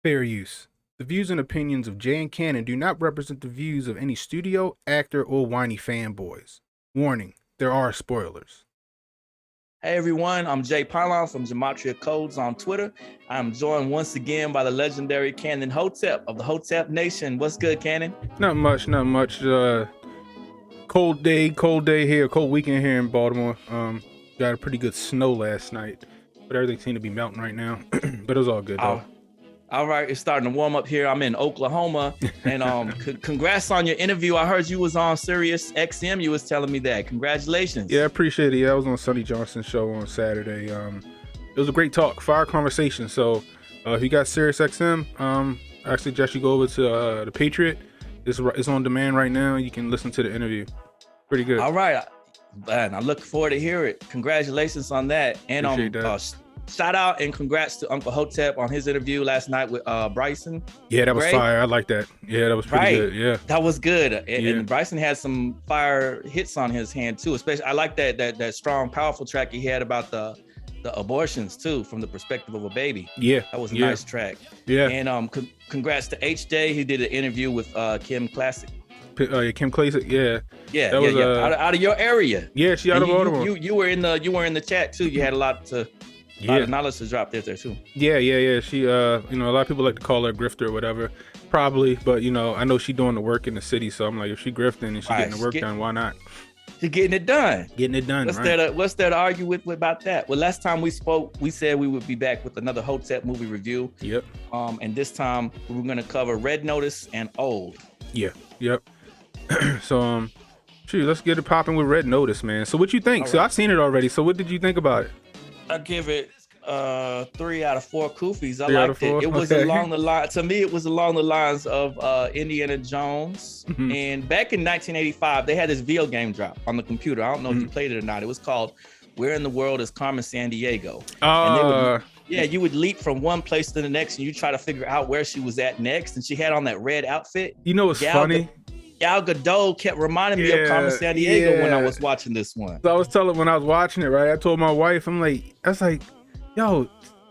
Fair use. The views and opinions of Jay and Cannon do not represent the views of any studio, actor, or whiny fanboys. Warning, there are spoilers. Hey everyone, I'm Jay Pylon from Gematria Codes on Twitter. I'm joined once again by the legendary Cannon Hotep of the Hotep Nation. What's good, Cannon? Not much. Cold day here, cold weekend here in Baltimore. Got a pretty good snow last night, but everything seemed to be melting right now. But it was all good though. All right, it's starting to warm up here. I'm in Oklahoma, and congrats on your interview. I heard you was on Sirius XM. You was telling me that. Congratulations. Yeah, I appreciate it. Yeah, I was on Sonny Johnson's show on Saturday. It was a great talk, fire conversation. So if you got Sirius XM, I suggest you go over to the Patriot. It's on demand right now. You can listen to the interview. Pretty good. All right, man, I look forward to hear it. Congratulations on that. And shout out and congrats to Uncle Hotep on his interview last night with Bryson. Yeah, that was fire. I like that. Yeah, that was pretty good. Yeah, that was good. And Bryson had some fire hits on his hand too. Especially, I like that strong, powerful track he had about the abortions too, from the perspective of a baby. Yeah, that was a nice track. Yeah, and congrats to H-Day. He did an interview with Kim Classic. Kim Classic. Yeah. That was out of your area. Yeah, she out of Baltimore. You were in the chat too. You had a lot of knowledge to drop there too. Yeah. She, a lot of people like to call her a grifter or whatever, probably. But I know she doing the work in the city, so I'm like, if she grifting and she getting the work done, why not? She's getting it done. What's there to argue with about that? Well, last time we spoke, we said we would be back with another Hotep movie review. Yep. And this time we were gonna cover Red Notice and Old. Yeah. Yep. So let's get it popping with Red Notice, man. So what you think? So I've seen it already. So what did you think about it? I give it 3 out of 4 Kufis. I liked it. It was along the line. To me, it was along the lines of Indiana Jones. Mm-hmm. And back in 1985, they had this video game drop on the computer. I don't know if you played it or not. It was called "Where in the World Is Carmen Sandiego?" You would leap from one place to the next, and you try to figure out where she was at next. And she had on that red outfit. You know what's funny? Gal Gadot kept reminding me of Carmen Sandiego when I was watching this one. So I was telling when I was watching it, right? I told my wife, I was like, yo,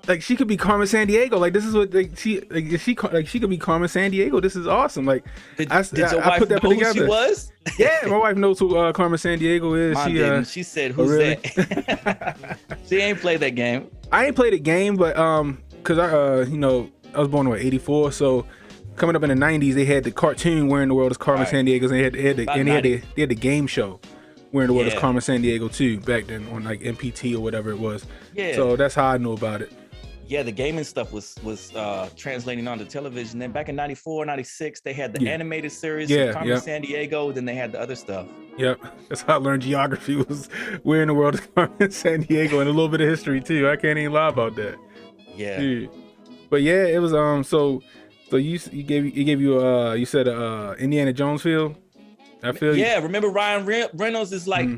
like she could be Carmen Sandiego. Like this is what she could be Carmen Sandiego. This is awesome. Like did your wife know who she was? Yeah, my wife knows who Carmen Sandiego is. She said, "Who's that?" She ain't played that game. I ain't played a game, but cause I was born in '84, so. Coming up in the 90s, they had the cartoon Where in the World is Carmen Sandiego, and they had the game show Where in the World is Carmen Sandiego too back then on like MPT or whatever it was. Yeah. So that's how I knew about it. Yeah, the gaming stuff was translating onto television. Then back in 94, 96, they had the animated series of Carmen Sandiego. Then they had the other stuff. Yep, that's how I learned geography was Where in the World is Carmen Sandiego, and a little bit of history too. I can't even lie about that. Yeah. But yeah, it was So you said Indiana Jones feel? I feel you. Yeah, remember Ryan Reynolds is like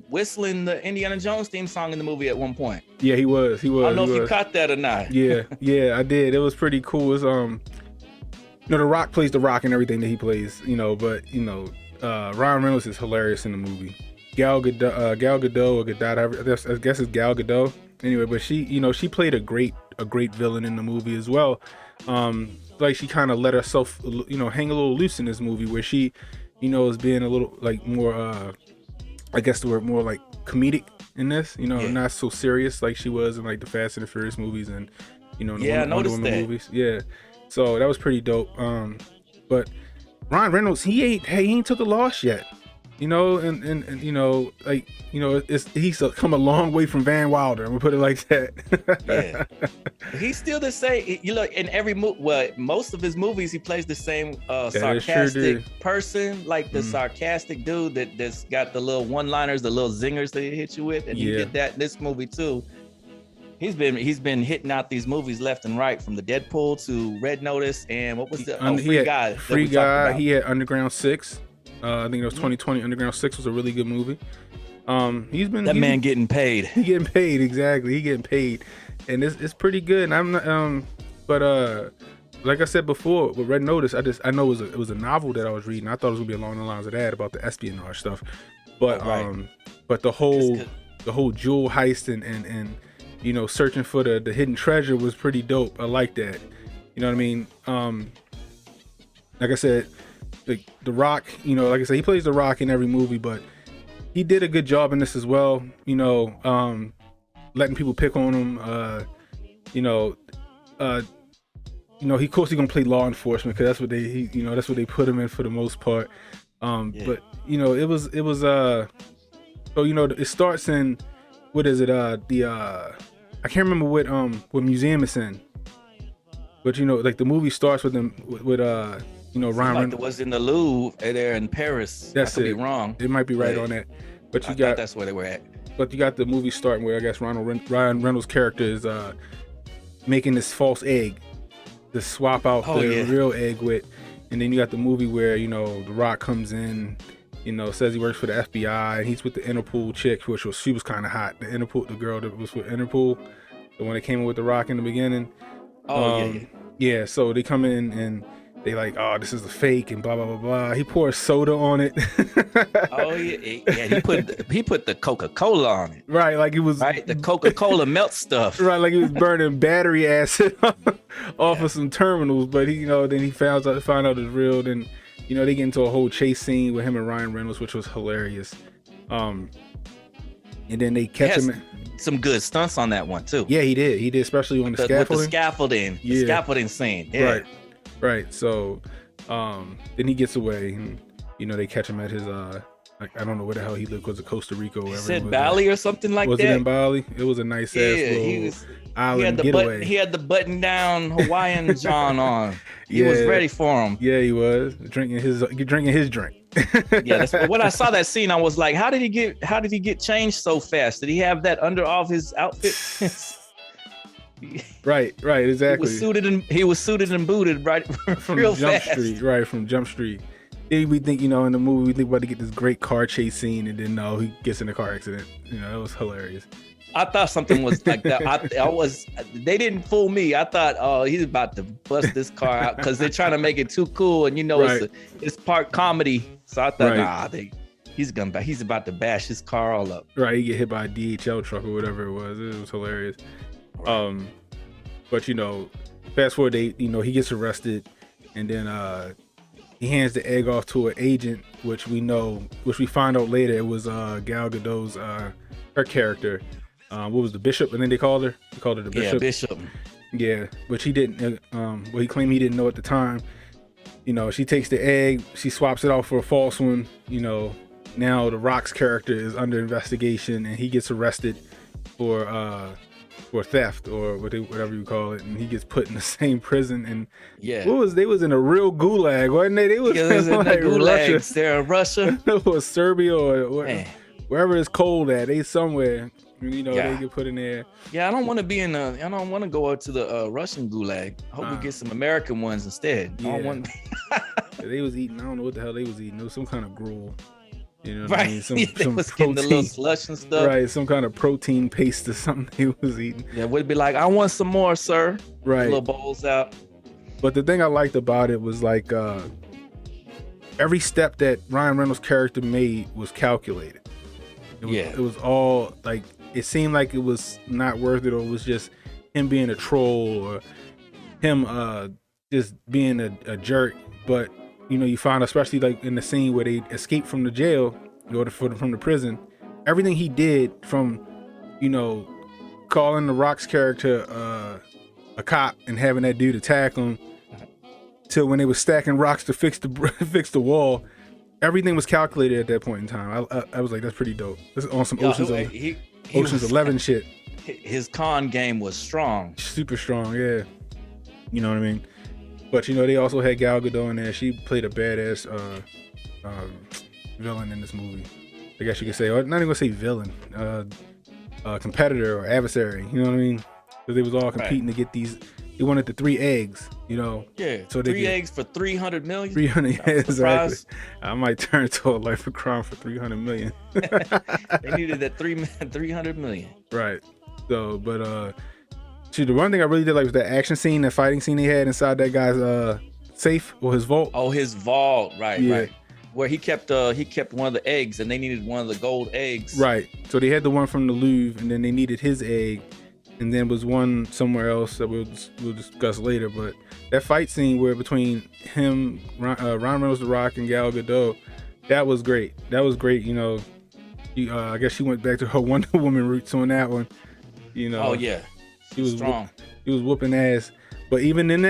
whistling the Indiana Jones theme song in the movie at one point. Yeah, he was. I don't know if you caught that or not. Yeah, I did. It was pretty cool. It's The Rock plays The Rock and everything that he plays, but Ryan Reynolds is hilarious in the movie. Gal Gadot or Gadot, I guess it's Gal Gadot. Anyway, but she played a great villain in the movie as well. Like she kind of let herself, hang a little loose in this movie where she, is being a little like more, I guess the word more like comedic in this, not so serious like she was in like the Fast and the Furious movies and, the Wonder Woman movies. Yeah. So that was pretty dope. But Ryan Reynolds, he ain't took a loss yet. He's come a long way from Van Wilder. I'm gonna put it like that. Yeah, he's still the same. You look in every most of his movies, he plays the same sarcastic person, like the sarcastic dude that's got the little one-liners, the little zingers that he hit you with, and he did that in this movie too. He's been hitting out these movies left and right, from the Deadpool to Red Notice, and what was the Free Guy? He had Underground 6. I think it was 2020. Underground 6 was a really good movie. He's man getting paid. He getting paid, exactly. He getting paid, and it's pretty good. And I'm not, but like I said before, with Red Notice, I know it was a novel that I was reading. I thought it was gonna be along the lines of that about the espionage stuff, but but the whole jewel heist and searching for the hidden treasure was pretty dope. I like that. You know what I mean? Like I said, the Rock. You know, like I said, he plays the Rock in every movie, but he did a good job in this as well. You know, letting people pick on him. You know, he of course he's gonna play law enforcement because that's what that's what they put him in for the most part. But you know, it was so you know, it starts in, what is it? I can't remember what museum it's in. But you know, like the movie starts with them with you know, Ryan Reynolds. Like it was in the Louvre there in Paris. That's I could it. be wrong. It might be right on that. But I thought that's where they were at. But you got the movie starting where I guess Ryan Reynolds' character is making this false egg to swap out the real egg with, and then you got the movie where, you know, The Rock comes in, you know, says he works for the FBI, and he's with the Interpol chick, she was kind of hot. The girl that was with Interpol, the one that came in with The Rock in the beginning. Yeah. So they come in and they like, oh, this is a fake and blah blah blah blah. He pours soda on it. He put the Coca-Cola on it. Right, like it was the Coca-Cola melt stuff. Right, like he was burning battery acid off of some terminals. But he, you know, then he found out it's real. Then, you know, they get into a whole chase scene with him and Ryan Reynolds, which was hilarious. And then they catch him. Some good stunts on that one too. Yeah, he did, especially on the scaffolding. With the scaffolding scene. Yeah. Right. So, then he gets away, and you know, they catch him at his I don't know where the hell he lived. Was it Costa Rica? Or whatever. Said Bali or something like that. Was it in Bali? It was a nice ass little island getaway. He had the button down Hawaiian John on. He was ready for him. Yeah, he was drinking his drink. Yeah, when I saw that scene, I was like, how did he get changed so fast? Did he have that under off his outfit? Right, exactly. He was suited and booted right from real Jump fast. Street, right from Jump Street. We think, you know, in the movie, we think about to get this great car chase scene, and then no, he gets in a car accident. You know, it was hilarious. I thought something was like that. They didn't fool me. I thought, oh, he's about to bust this car out because they're trying to make it too cool, and you know, it's part comedy. So I thought, he's about to bash his car all up. Right, he get hit by a DHL truck or whatever it was. It was hilarious. But you know, fast forward, he gets arrested, and then he hands the egg off to an agent, which we find out later it was Gal Gadot's her character. What was the Bishop? I think they called her. They called her the Bishop. Yeah, Bishop. Yeah, but he didn't. He claimed he didn't know at the time. You know, she takes the egg, she swaps it out for a false one. You know, now the Rock's character is under investigation, and he gets arrested for theft or whatever you call it, and he gets put in the same prison. And they was in a real gulag, wasn't they? They was in like the gulags there in Russia or Serbia or wherever it's cold at. They somewhere, you know, they get put in there. Yeah, I don't want to go out to the Russian gulag. I hope we get some American ones instead. Yeah. I don't want They was eating, I don't know what the hell they was eating. It was some kind of gruel. You know what right. I mean? They was getting the little slush and stuff. Right, some kind of protein paste or something he was eating. Yeah, would be like, I want some more, sir. Right. Little bowls out. But the thing I liked about it was like every step that Ryan Reynolds' character made was calculated. It was all like, it seemed like it was not worth it, or it was just him being a troll, or him just being a jerk. But you know, you find, especially like in the scene where they escaped from the jail or from the prison, everything he did, from, you know, calling the Rock's character a cop and having that dude attack him, till when they were stacking rocks to fix the wall, everything was calculated at that point in time. I was like, that's pretty dope. This is on some Ocean's 11 shit. His con game was strong. Super strong, yeah. You know what I mean? But you know, they also had Gal Gadot in there. She played a badass villain in this movie. I guess you could say, or not even gonna say villain, competitor or adversary. You know what I mean? Because they was all competing to get these. They wanted the 3 eggs, you know. Yeah. So 3 eggs for 300 million. 300, yeah, exactly. I might turn to a life of crime for 300 million. They needed that 300 million. Right. So, but the one thing I really did like was that action scene, that fighting scene he had inside that guy's safe or his vault. Oh, his vault, right. Where he kept one of the eggs, and they needed one of the gold eggs. Right. So they had the one from the Louvre, and then they needed his egg, and then was one somewhere else that we'll discuss later. But that fight scene where between him, Ryan Reynolds, The Rock, and Gal Gadot, that was great. That was great. You know, I guess she went back to her Wonder Woman roots on that one. You know. Oh yeah, she was strong. He was whooping ass. But even in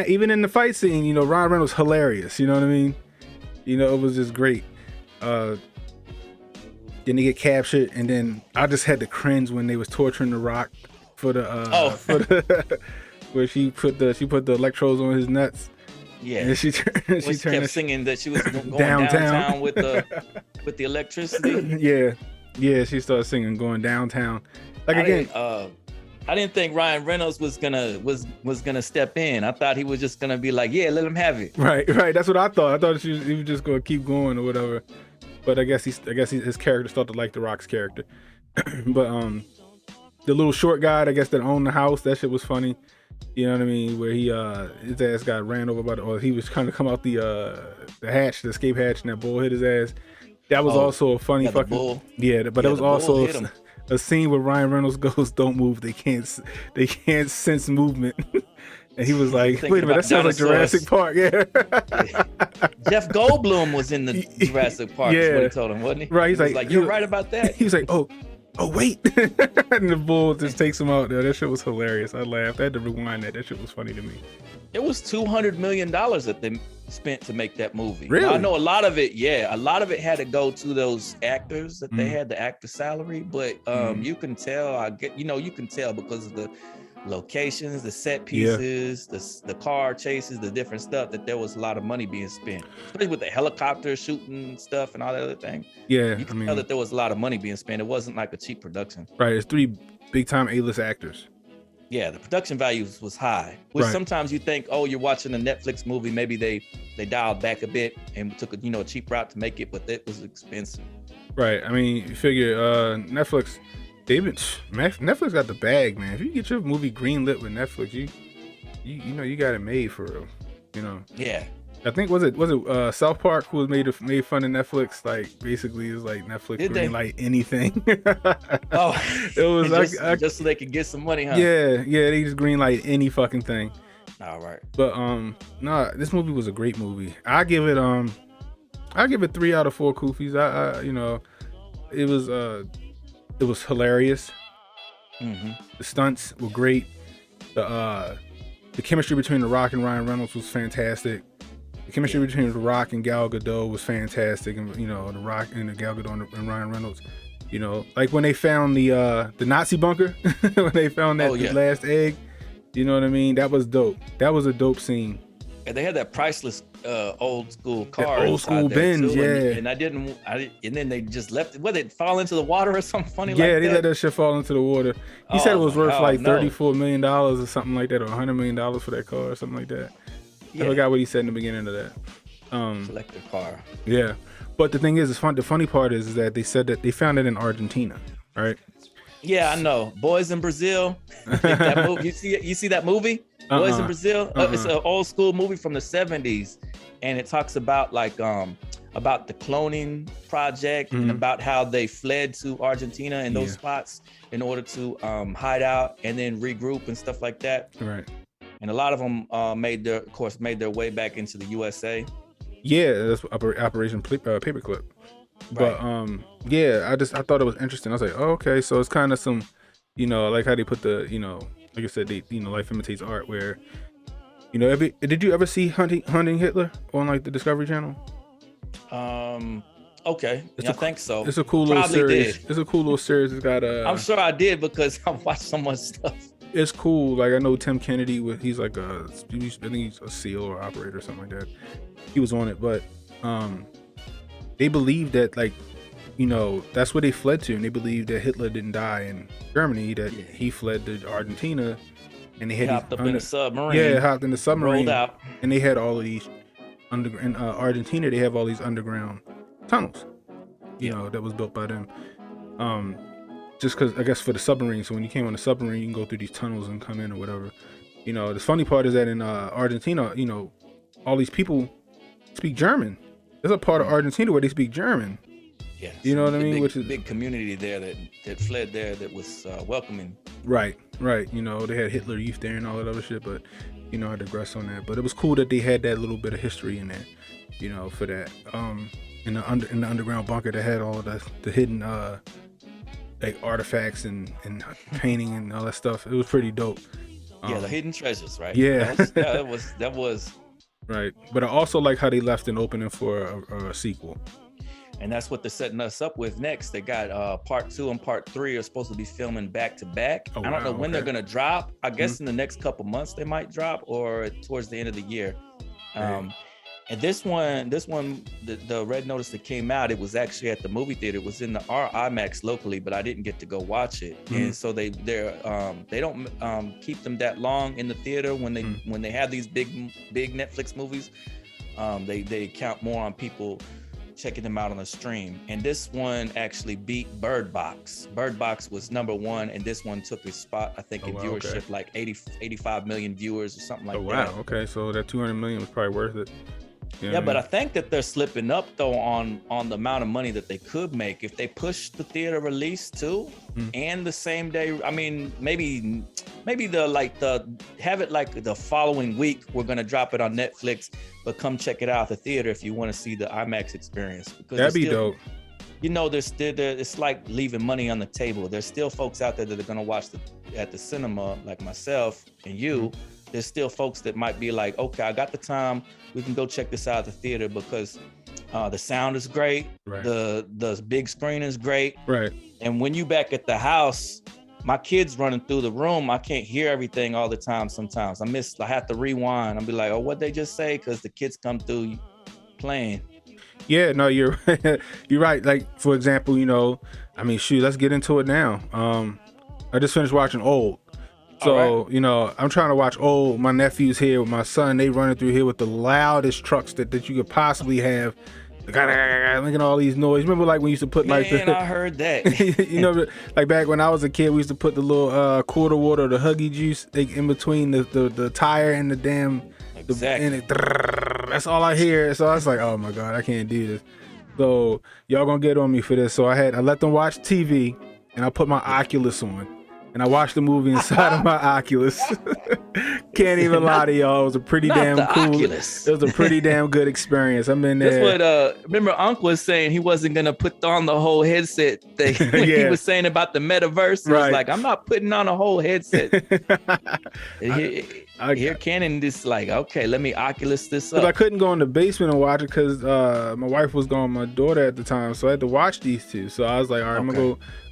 the fight scene, you know, Ryan Reynolds hilarious. You know what I mean? You know, it was just great. Then they get captured, and then I just had to cringe when they was torturing The Rock for the where she put the electrodes on his nuts. Yeah, and she kept singing that she was going downtown with the electricity. Yeah, she started singing "Going Downtown." I didn't think Ryan Reynolds was gonna step in. I thought he was just gonna be like, yeah, let him have it. Right. That's what I thought. I thought he was just gonna keep going or whatever. But I guess his character started to like The Rock's character. But the little short guy, I guess, that owned the house, that shit was funny. You know what I mean? Where his ass got ran over or he was trying to come out the hatch, the escape hatch, and that bull hit his ass. That was also a funny fucking bull. Yeah, but it was also a scene where Ryan Reynolds goes, "Don't move. They can't sense movement." And he was like, "Wait a minute, that sounds like Jurassic Park." Yeah. Jeff Goldblum was in the Jurassic Park. Yeah. Is what he told him, wasn't he? Right. He's like, "You're right about that." He was like, "Oh, wait." And the bull just takes him out there. That shit was hilarious. I laughed. I had to rewind that. That shit was funny to me. It was $200 million that they spent to make that movie. Really? Now, I know a lot of it had to go to those actors that they had the actor salary, but you can tell, you can tell because of the locations, the set pieces, the car chases, the different stuff, that there was a lot of money being spent, especially with the helicopter shooting stuff and all that other thing. Yeah, you can tell that there was a lot of money being spent. It wasn't like a cheap production. Right, it's 3 big time A-list actors. Yeah, the production value was high, which sometimes you think, oh, you're watching a Netflix movie, maybe they dialed back a bit and took a cheap route to make it, but it was expensive. Right. I mean, you figure Netflix got the bag, man. If you get your movie greenlit with Netflix, you got it made for real. You know. Yeah. I think was it South Park who made fun of Netflix? Like basically, it was like Netflix greenlight anything. Oh, it was just so they could get some money, huh? Yeah, they just greenlight any fucking thing. All right. But this movie was a great movie. I give it 3 out of 4 Koofies. It was hilarious. Mm-hmm. The stunts were great. The chemistry between The Rock and Ryan Reynolds was fantastic. The chemistry between The Rock and Gal Gadot was fantastic, and The Rock and Gal Gadot and Ryan Reynolds. Like when they found the Nazi bunker, when they found that the last egg. You know what I mean? That was dope. That was a dope scene. And they had that priceless old school car. Old school Benz, too, yeah. And then they just left it. What, it fall into the water or something funny like that? Yeah, they let that shit fall into the water. He said it was worth like $34 million or something like that, or $100 million for that car or something like that. Yeah. I forgot what he said in the beginning of that. Collector car. Yeah. But the thing is, the funny part is that they said that they found it in Argentina, right? Yeah, I know. Boys in Brazil. That movie, you see that movie? Boys in Brazil. It's an old school movie from the 70s, and it talks about about the cloning project and about how they fled to Argentina and those spots in order to hide out and then regroup and stuff like that. Right. And a lot of them made their way back into the USA. Yeah, that's Operation Paperclip. But I thought it was interesting. I was like, oh, okay, so it's kind of some, I like how they put the, like I said, they, life imitates art. Where, did you ever see Hunting Hitler on like the Discovery Channel? Okay, I think so. It's a cool little series. It's a cool little series. It's got I'm sure I did because I watched so much stuff. It's cool. Like I know Tim Kennedy. He's like I think he's a SEAL or operator or something like that. He was on it, but they believe that that's where they fled to, and they believe that Hitler didn't die in Germany, that he fled to Argentina, and they hopped up in a submarine. Yeah, hopped in the submarine, rolled out, and they had all of these in Argentina. They have all these underground tunnels, that was built by them. Just because I guess for the submarine. So when you came on the submarine, you can go through these tunnels and come in or whatever. The funny part is that in Argentina, all these people speak German. There's a part of Argentina where they speak German. Yeah, you know what I mean? Big, Which is big community there that fled there that was welcoming. Right. You know, they had Hitler Youth there and all that other shit, but you know, I digress on that. But it was cool that they had that little bit of history in there, you know, for that. In the underground bunker, they had all the hidden like artifacts and painting and all that stuff. It was pretty dope. Yeah, the hidden treasures, right? Yeah, that was right. But I also like how they left an opening for a sequel. And that's what they're setting us up with next. They got part 2 and part 3 are supposed to be filming back to back. I don't know when they're gonna drop. I guess in the next couple months they might drop, or towards the end of the year. And this one, the Red Notice that came out, it was actually at the movie theater. It was in our IMAX locally, but I didn't get to go watch it. And so they don't keep them that long in the theater when they have these big Netflix movies. They count more on people checking them out on the stream. And this one actually beat Bird Box. Bird Box was #1, and this one took his spot, I think, in viewership, like 85 million viewers or something like that. Oh, wow. Okay. So that 200 million was probably worth it. Yeah, but I think that they're slipping up though on the amount of money that they could make if they push the theater release too, and the same day. I mean, maybe have it like the following week. We're gonna drop it on Netflix, but come check it out at the theater if you want to see the IMAX experience. Because that'd be dope. You know, it's like leaving money on the table. There's still folks out there that are gonna watch at the cinema, like myself and you. There's still folks that might be like, okay, I got the time. We can go check this out at the theater because the sound is great. Right. The big screen is great. Right. And when you back at the house, my kids running through the room, I can't hear everything all the time. Sometimes I have to rewind. I'll be like, oh, what'd they just say? Because the kids come through playing. Yeah, no, you're you're right. Like, for example, you know, I mean, shoot, let's get into it now. I just finished watching Old. So, you know, I'm trying to watch Old. My nephew's here with my son. They running through here with the loudest trucks that you could possibly have. Making all these noise. Remember, like, when we used to put I heard that. You know, like back when I was a kid, we used to put the little quarter water, the Huggy juice, in between the tire and the damn. Exactly. That's all I hear. So I was like, oh my God, I can't do this. So y'all gonna get on me for this. So I let them watch TV, and I put my Oculus on. And I watched the movie inside of my Oculus. Can't even lie to y'all. It was a pretty damn cool. Oculus. It was a pretty damn good experience. I'm in there. That's what remember Unc was saying he wasn't gonna put on the whole headset thing when he was saying about the metaverse. He was like, I'm not putting on a whole headset. Here Cannon just like, okay, let me Oculus this up. I couldn't go in the basement and watch it because my wife was gone, my daughter at the time, so I had to watch these two. So I was like, all right, I'm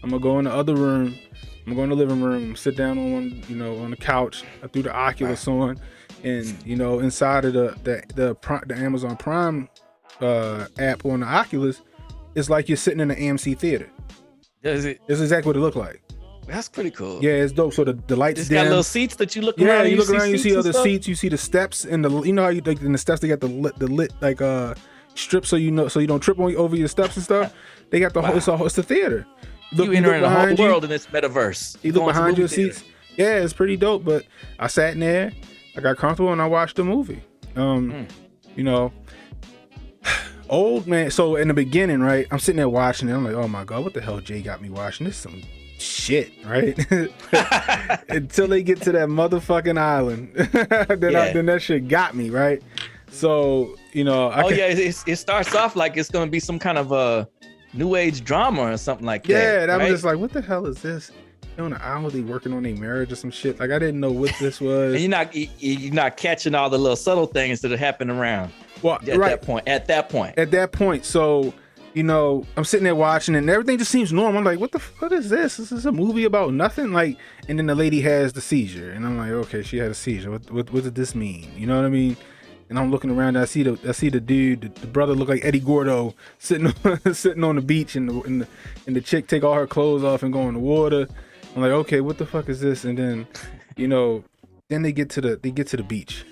gonna go in the other room. I'm going to the living room, sit down on the couch. I threw the Oculus on, and you know, inside of the Amazon Prime app on the Oculus, it's like you're sitting in an AMC theater. Is it? It's exactly what it looked like. That's pretty cool. Yeah, it's dope. So the lights. It's got little seats that you look around. Yeah, you look around, you see other seats, you see the steps, and you know how you like in the steps they got the lit like strip so you don't trip over your steps and stuff. They got the whole. It's the theater. You enter the whole world in this metaverse. You look behind your seats. Yeah, it's pretty dope. But I sat in there, I got comfortable, and I watched the movie. You know, Old, man. So in the beginning, right, I'm sitting there watching it. I'm like, oh my God, what the hell Jay got me watching? This is some shit, right? Until they get to that motherfucking island. Then that shit got me, right? So, you know. It starts off like it's going to be some kind of a new age drama or something like that. Yeah, and I was just like, what the hell is this? They're on an island working on their marriage or some shit. Like, I didn't know what this was. And you're not catching all the little subtle things that are happening around. Well, At that point. So, you know, I'm sitting there watching it and everything just seems normal. I'm like, what is this? Is this a movie about nothing? Like, and then the lady has the seizure. And I'm like, okay, she had a seizure. What did this mean? You know what I mean? And I'm looking around. And I see the dude, the brother, look like Eddie Gordo sitting on the beach, and the chick take all her clothes off and go in the water. I'm like, okay, what the fuck is this? And then, you know, then they get to the beach.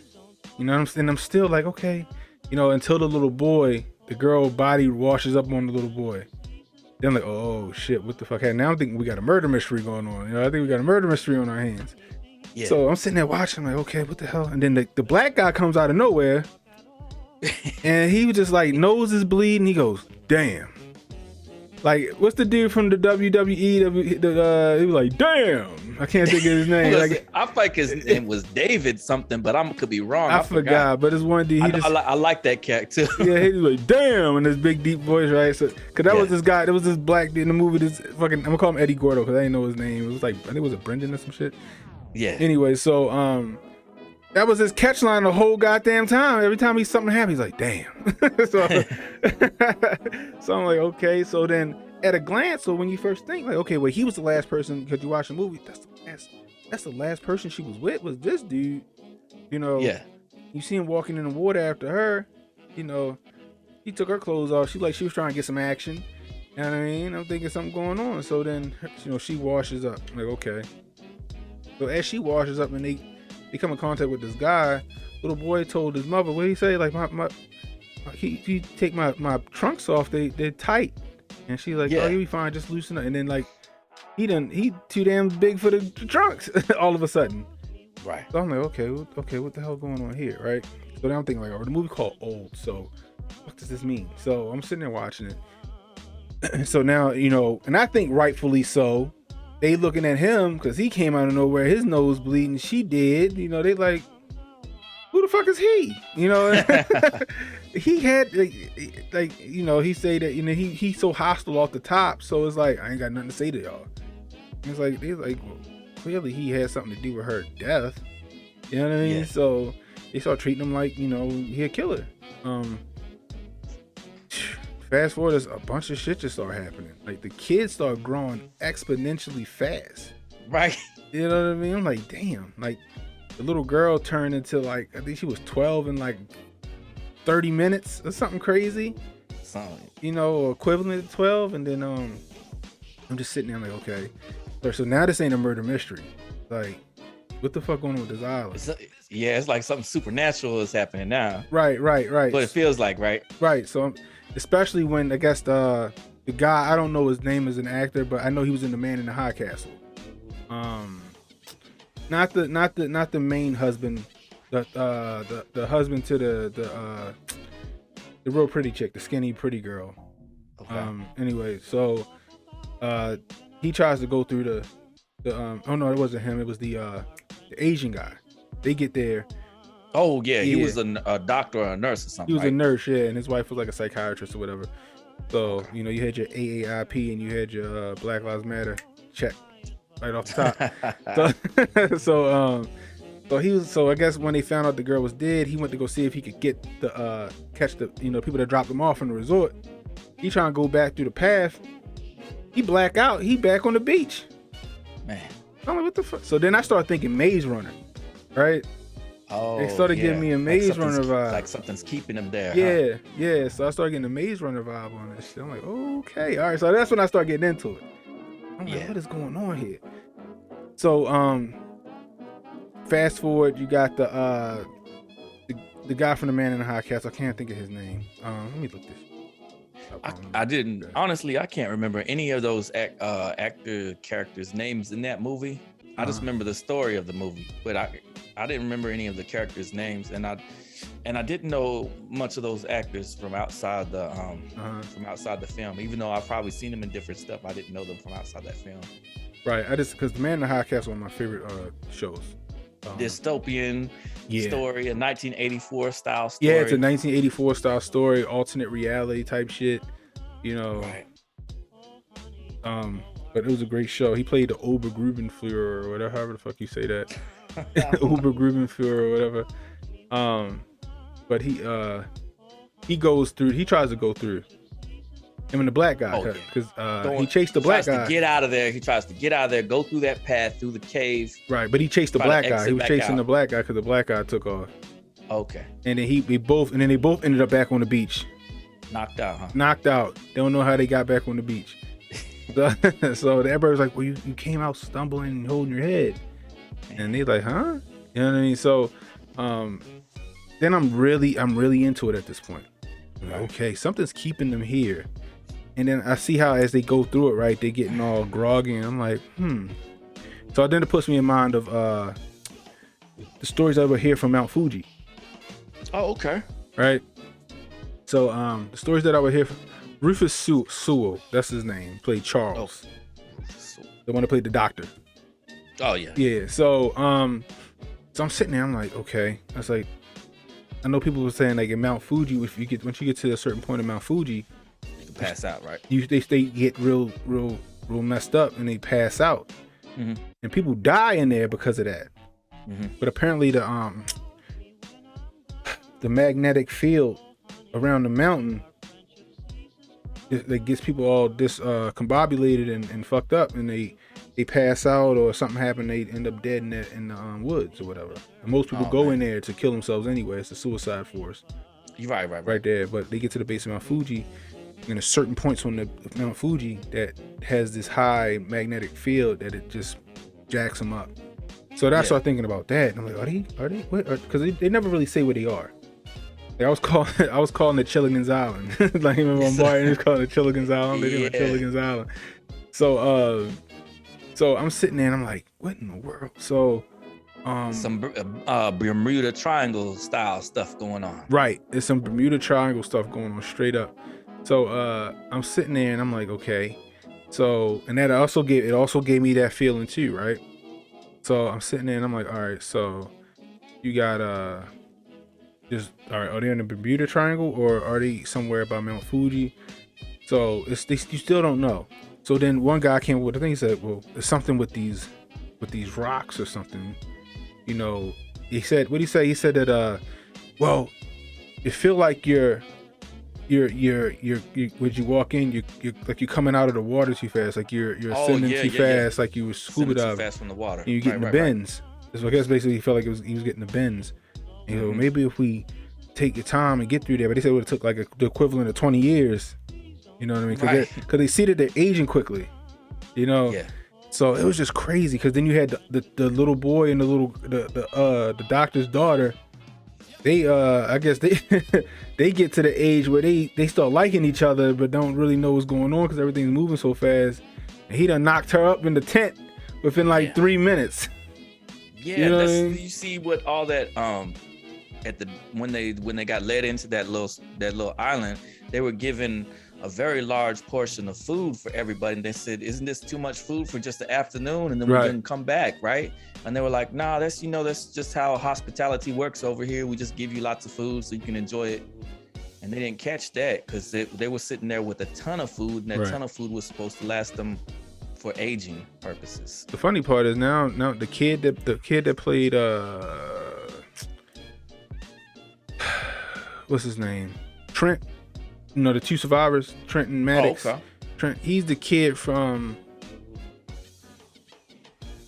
You know what I'm saying? I'm still like, okay, you know, until the girl body washes up on the little boy. Then I'm like, oh shit, what the fuck? Now I'm thinking we got a murder mystery going on. You know, I think we got a murder mystery on our hands. Yeah. So I'm sitting there watching, like, okay, what the hell? And then the black guy comes out of nowhere, and he was just like, nose is bleeding. He goes, damn. Like, what's the dude from the WWE? He was like, damn, I can't think of his name. Like, I think his name was David something, but I could be wrong. I forgot. But it's one dude. I like that character. Yeah, he was like, damn, in this big deep voice, right? So, cause that was this guy. There was this black dude in the movie. This fucking, I'm gonna call him Eddie Gordo because I didn't know his name. It was like, I think it was a Brendan or some shit. Yeah. Anyway, so that was his catch line the whole goddamn time. Every time something happened, he's like, damn. So I'm like, okay. So then at a glance, so when you first think like, okay, well, he was the last person because you watch the movie. That's the last person she was with was this dude. You know. Yeah. You see him walking in the water after her. You know, he took her clothes off. She was trying to get some action. You know what I mean? I'm thinking something going on. So then, you know, she washes up. I'm like, okay. So as she washes up and they come in contact with this guy, little boy told his mother, what did he say? Like, he take my trunks off, they're tight. And she's like, oh, you'll be fine, just loosen up. And then like, he too damn big for the trunks all of a sudden. Right. So I'm like, okay, what the hell going on here, right? So then I'm thinking like, oh, the movie called Old, so what does this mean? So I'm sitting there watching it. So now, you know, and I think rightfully so, they looking at him because he came out of nowhere, his nose bleeding, she did. You know, they like, who the fuck is he? You know, he had like you know, he say that, you know, he's so hostile off the top, so it's like, I ain't got nothing to say to y'all. It's like, they're like, well, clearly he had something to do with her death. You know what I mean? Yeah. So they start treating him like, you know, he a killer. Fast forward, there's a bunch of shit just start happening. Like the kids start growing exponentially fast. Right. You know what I mean? I'm like, damn. Like the little girl turned into like, I think she was 12 in like 30 minutes or something crazy. Something. You know, equivalent to 12. And then I'm just sitting there like, okay. So now this ain't a murder mystery. Like, what the fuck going on with this island? It's like something supernatural is happening now. Right. But it feels like, right? Right. So especially when I guess the guy, I don't know his name as an actor, but I know he was in The Man in the High Castle. Not the main husband, the husband to the real pretty chick, the skinny pretty girl. Okay. Anyway, so he tries to go through oh no, it wasn't him, it was the Asian guy. They get there. Oh yeah, he was a doctor or a nurse or something. He was a nurse, yeah, and his wife was like a psychiatrist or whatever. So, you know, you had your AARP and you had your Black Lives Matter check right off the top. So I guess when they found out the girl was dead, he went to go see if he could get catch the, you know, people that dropped him off from the resort. He trying to go back through the path. He black out. He back on the beach. Man. I'm like, what the fuck? So then I started thinking Maze Runner, right? Oh, they started giving me a Maze Runner vibe. Like something's keeping them there. Yeah. So I started getting a Maze Runner vibe on this shit. I'm like, okay, all right. So that's when I started getting into it. I'm like, what is going on here? So fast forward, you got the guy from The Man in the High Castle. I can't think of his name. Let me look this. I didn't honestly. I can't remember any of those actor characters' names in that movie. I just remember the story of the movie, but I didn't remember any of the characters' names, and I didn't know much of those actors from outside the film. Even though I've probably seen them in different stuff, I didn't know them from outside that film. Right. Because The Man in the High Castle is one of my favorite shows. Dystopian story, a 1984 style story. Yeah, it's a 1984 style story, alternate reality type shit. You know. Right. But it was a great show. He played the Obergrubenführer or whatever, however the fuck you say that. Obergrubenführer or whatever. But he goes through. He tries to go through. Him and the black guy, because he chased the black guy. To get out of there. He tries to get out of there, go through that path, through the cave. Right, but he chased the black guy. He was chasing the black guy because the black guy took off. Okay. And then they both ended up back on the beach. Knocked out, huh? Knocked out. They don't know how they got back on the beach. So everybody was like, well, you came out stumbling and holding your head. And they're like, huh? You know what I mean? So then I'm really into it at this point. Like, okay, something's keeping them here. And then I see how as they go through it, right, they're getting all groggy, and I'm like, So then it puts me in mind of the stories I would hear from Mount Fuji. Oh, okay. Right? So the stories that I would hear Rufus Sewell, that's his name. Played Charles. Oh. The one that played the doctor. Oh yeah. Yeah. So I'm sitting there. I'm like, okay. I was like, I know people were saying like in Mount Fuji, once you get to a certain point in Mount Fuji, you pass out, right? They get real messed up and they pass out, and people die in there because of that. But apparently the magnetic field around the mountain, it gets people all discombobulated and fucked up, and they pass out or something happened, they end up dead in the woods or whatever. And most people go in there to kill themselves anyway. It's a suicide force. You're right there. But they get to the base of Mount Fuji, and there's certain points on the Mount Fuji that has this high magnetic field that it just jacks them up. So I started thinking about that, and I'm like, are they what? Because they never really say where they are. Like I was calling it Chilligan's Island. Like remember on Barton, he was calling it Chilligan's Island. They did Chilligan's Island. So I'm sitting there and I'm like, what in the world? So some Bermuda Triangle style stuff going on. Right. There's some Bermuda Triangle stuff going on straight up. So I'm sitting there and I'm like, okay. So, and that also gave me that feeling too, right? So I'm sitting there and I'm like, all right, so you got all right, are they in the Bermuda Triangle or are they somewhere by Mount Fuji? So you still don't know. So then one guy came with, I think he said, well, there's something with these rocks or something. You know, he said, what'd he say? He said that, well, you feel like you're when you walk in, you're like you're coming out of the water too fast, like you're ascending too fast, like you were scuba diving too fast from the water, and you're getting the bends. So I guess basically he felt like he was getting the bends. And you know, maybe if we take your time and get through there, but they said it would have took like the equivalent of 20 years. You know what I mean? Because they see that they're aging quickly. You know. Yeah. So it was just crazy because then you had the little boy and the doctor's daughter. They I guess they get to the age where they start liking each other but don't really know what's going on because everything's moving so fast. And he done knocked her up in the tent within like 3 minutes. Yeah, you know what I mean? You see what all that when they got led into that little island, they were given a very large portion of food for everybody, and they said, isn't this too much food for just the afternoon, and then we can come back, right? And they were like, nah, that's just how hospitality works over here. We just give you lots of food so you can enjoy it. And they didn't catch that because they were sitting there with a ton of food, and that ton of food was supposed to last them for aging purposes. The funny part is now the kid that played what's his name, Trent. You know, the two survivors, Trent and Maddox. Oh, okay. Trent, he's the kid from.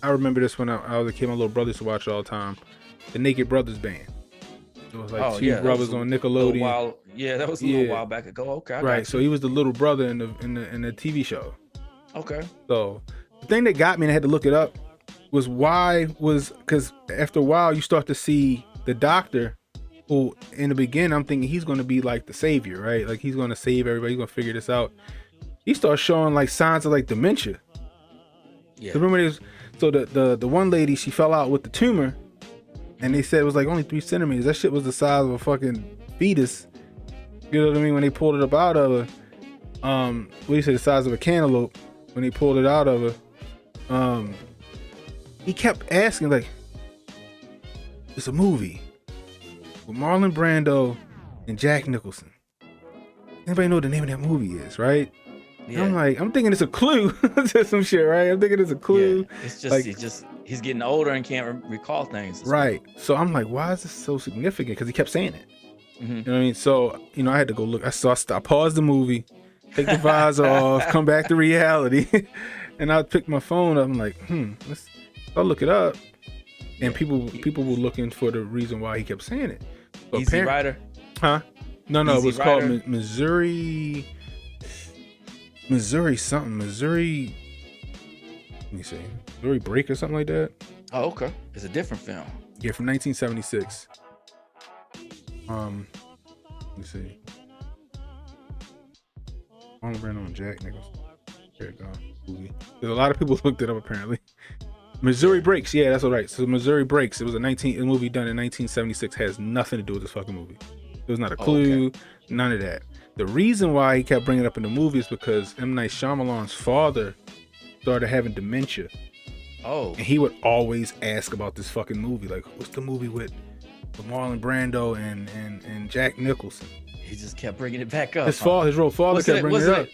I remember this when I was a kid. My little brother used to watch it all the time. The Naked Brothers band. It was like two brothers on Nickelodeon. That was a little while back ago. Okay, right. So he was the little brother in the TV show. Okay. So the thing that got me, and I had to look it up, was because after a while you start to see the doctor. Who in the beginning I'm thinking he's gonna be like the savior, right? Like he's gonna save everybody, he's gonna figure this out. He starts showing like signs of like dementia. Yeah. So remember this? So the one lady, she fell out with the tumor, and they said it was like only 3 centimeters. That shit was the size of a fucking fetus. You know what I mean? When they pulled it up out of her, what do you say? The size of a cantaloupe. When they pulled it out of her, he kept asking like, "It's a movie with Marlon Brando and Jack Nicholson. Anybody know what the name of that movie is, right?" Yeah. I'm thinking it's a clue to some shit, right? I'm thinking it's a clue. Yeah. It's just he's getting older and can't recall things. Right. So I'm like, why is this so significant? Because he kept saying it. You know what I mean? So, I had to go look. I paused the movie, take the visor off, come back to reality. And I picked my phone up. I'm like, I'll look it up. And people were looking for the reason why he kept saying it. So Easy Rider? Huh? No, Easy it was Rider? called Missouri something. Missouri, let me see. Missouri Break or something like that. Oh, okay. It's a different film. Yeah, from 1976. Let me see. Marlon Brando and Jack Nicholson. There you go. Movie. There's a lot of people looked it up apparently. Missouri Breaks, yeah, that's all right. So Missouri Breaks, it was a movie done in 1976, has nothing to do with this fucking movie. It was not a clue, none of that. The reason why he kept bringing it up in the movie is because M. Night Shyamalan's father started having dementia. Oh. And he would always ask about this fucking movie. Like, what's the movie with Marlon Brando and Jack Nicholson? He just kept bringing it back up. His father kept bringing it up.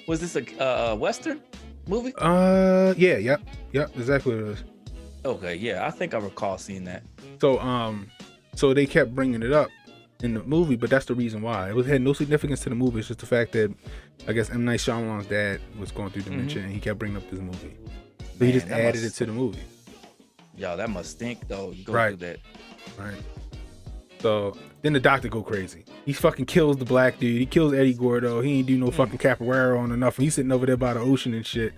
Was this a Western movie? Yep, exactly what it is. Okay, yeah, I think I recall seeing that. So they kept bringing it up in the movie, but that's the reason why. It had no significance to the movie. It's just the fact that I guess M. Night Shyamalan's dad was going through dementia, and he kept bringing up this movie. So he just added it to the movie. Yo, that must stink though. You go through that. Right. So then the doctor go crazy. He fucking kills the black dude. He kills Eddie Gordo. He ain't do no fucking capoeira on or nothing. He's sitting over there by the ocean and shit.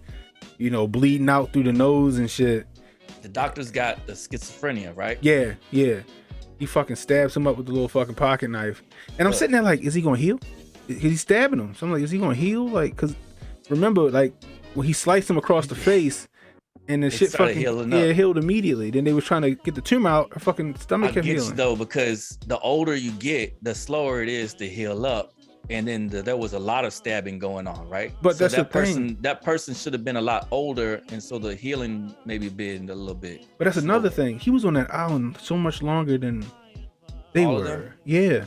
You know, bleeding out through the nose and shit. The doctor's got the schizophrenia, right? Yeah. He fucking stabs him up with the little fucking pocket knife. And I'm sitting there like, is he gonna heal? He's stabbing him. So I'm like, is he gonna heal? Like, cause remember, like when he sliced him across the face, and the shit fucking healed immediately. Then they was trying to get the tumor out. Her fucking stomach kept healing. Though, because the older you get, the slower it is to heal up. And then there was a lot of stabbing going on, right? But so that's the thing. That person should have been a lot older, and so the healing maybe been a little bit. But that's another thing. He was on that island so much longer than they were. Yeah.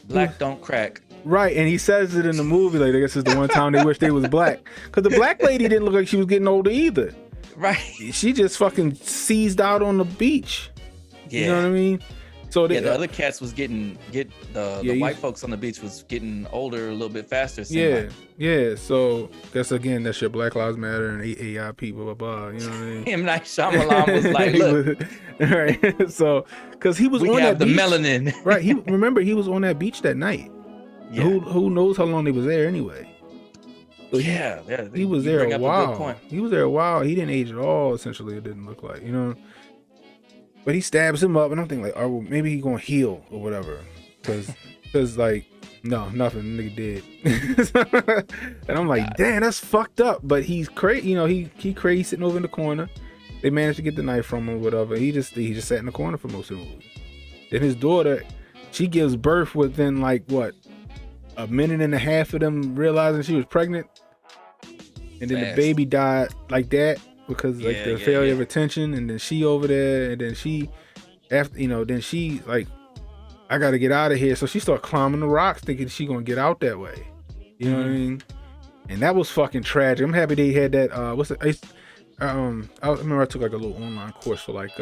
Black don't crack. Right, and he says it in the movie, like, I guess it's the one time they wish they was black. Because the black lady didn't look like she was getting older either. Right. She just fucking seized out on the beach. Yeah. You know what I mean? So the other cats was the white folks on the beach was getting older a little bit faster. Yeah. So that's again, that's your Black Lives Matter and AARP, blah blah blah. You know what I mean? M. Night Shyamalan was like, look, right. So because he was on that beach, melanin. Right. He was on that beach that night. Yeah. Who knows how long they was there anyway? So he was there a while. He was there a while. He didn't age at all. Essentially, it didn't look like, you know. But he stabs him up, and I'm thinking like, oh, well, maybe he gonna heal or whatever, because like, no, nothing, nigga dead. And I'm like, damn, that's fucked up. But he's crazy, you know. He crazy sitting over in the corner. They managed to get the knife from him, or whatever. He just sat in the corner for most of the movie. Then his daughter, she gives birth within like what, a minute and a half of them realizing she was pregnant, and then the baby died like that. Because like the failure of attention, and then she over there, and then she, after then she like, I gotta get out of here. So she started climbing the rocks, thinking she gonna get out that way. You know what I mean? And that was fucking tragic. I'm happy they had that. I remember I took like a little online course for like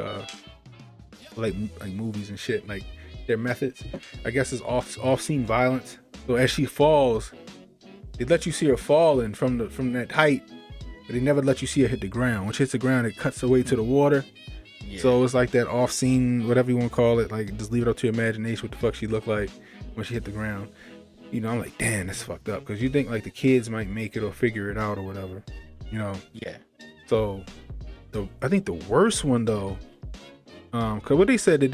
movies and shit, like their methods. I guess it's off-scene violence. So as she falls, they let you see her falling from that height. But they never let you see her hit the ground. When she hits the ground, it cuts away to the water. Yeah. So it's like that off-scene, whatever you want to call it. Like, just leave it up to your imagination what the fuck she looked like when she hit the ground. You know, I'm like, damn, that's fucked up. Because you think, like, the kids might make it or figure it out or whatever. You know? Yeah. So, I think the worst one, though, because what they said, that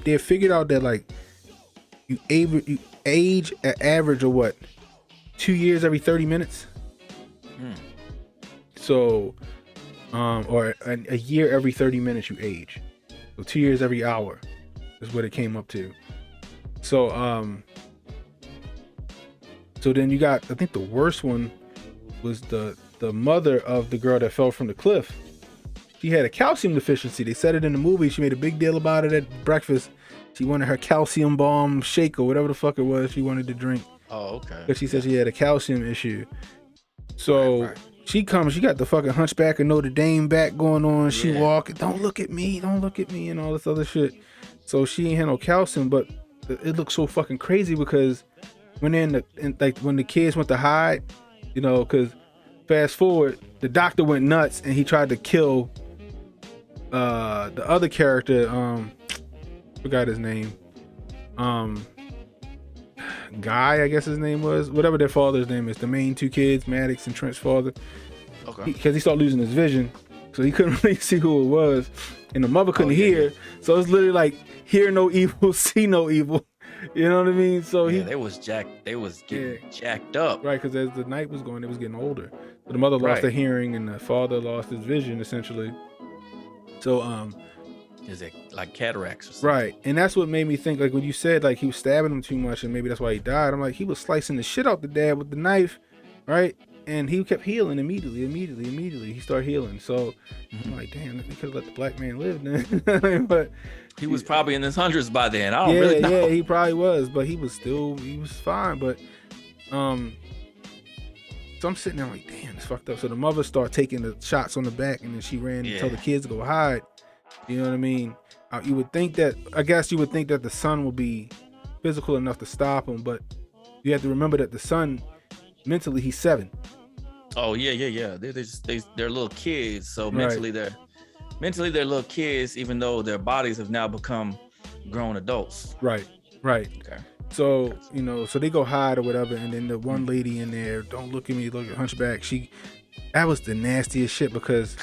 they figured out that, like, you age an average of what? 2 years every 30 minutes? So, or a year every 30 minutes you age. So 2 years every hour is what it came up to. So, so then you got, I think the worst one was the mother of the girl that fell from the cliff. She had a calcium deficiency. They said it in the movie. She made a big deal about it at breakfast. She wanted her calcium bomb shake or whatever the fuck it was she wanted to drink. Oh, okay. Because she said she had a calcium issue. So... Right. She got the fucking Hunchback of Notre Dame back going on. She walking, don't look at me, and all this other shit. So she ain't had no calcium, but it looks so fucking crazy because when when the kids went to hide, you know, because fast forward, the doctor went nuts and he tried to kill the other character. Forgot his name. Guy, I guess his name was, whatever their father's name is, the main two kids, Maddox and Trent's father. Okay. Because he started losing his vision, so he couldn't really see who it was, and the mother couldn't hear. So it's literally like hear no evil, see no evil. You know what I mean? So they was getting jacked up, right? Because as the night was going, it was getting older. So the mother lost her hearing, and the father lost his vision, essentially. So Is it like cataracts or something? Right, and that's what made me think, like when you said like he was stabbing him too much and maybe that's why he died. I'm like, he was slicing the shit out the dad with the knife, right? And he kept healing immediately. He started healing. So I'm like, damn, they could have let the black man live then. But he was probably in his hundreds by then. I don't yeah, really know. Yeah, he probably was, but he was fine. But so I'm sitting there like, damn, it's fucked up. So the mother started taking the shots on the back, and then she ran to tell the kids to go hide. You know what I mean? You would think that, I guess you would think that the son would be physical enough to stop him, but you have to remember that the son, mentally, he's 7. Oh yeah. They're little kids, so mentally they're little kids, even though their bodies have now become grown adults. Right. Okay. So, you know, so they go hide or whatever, and then the one lady in there, don't look at me, look at Hunchback, that was the nastiest shit because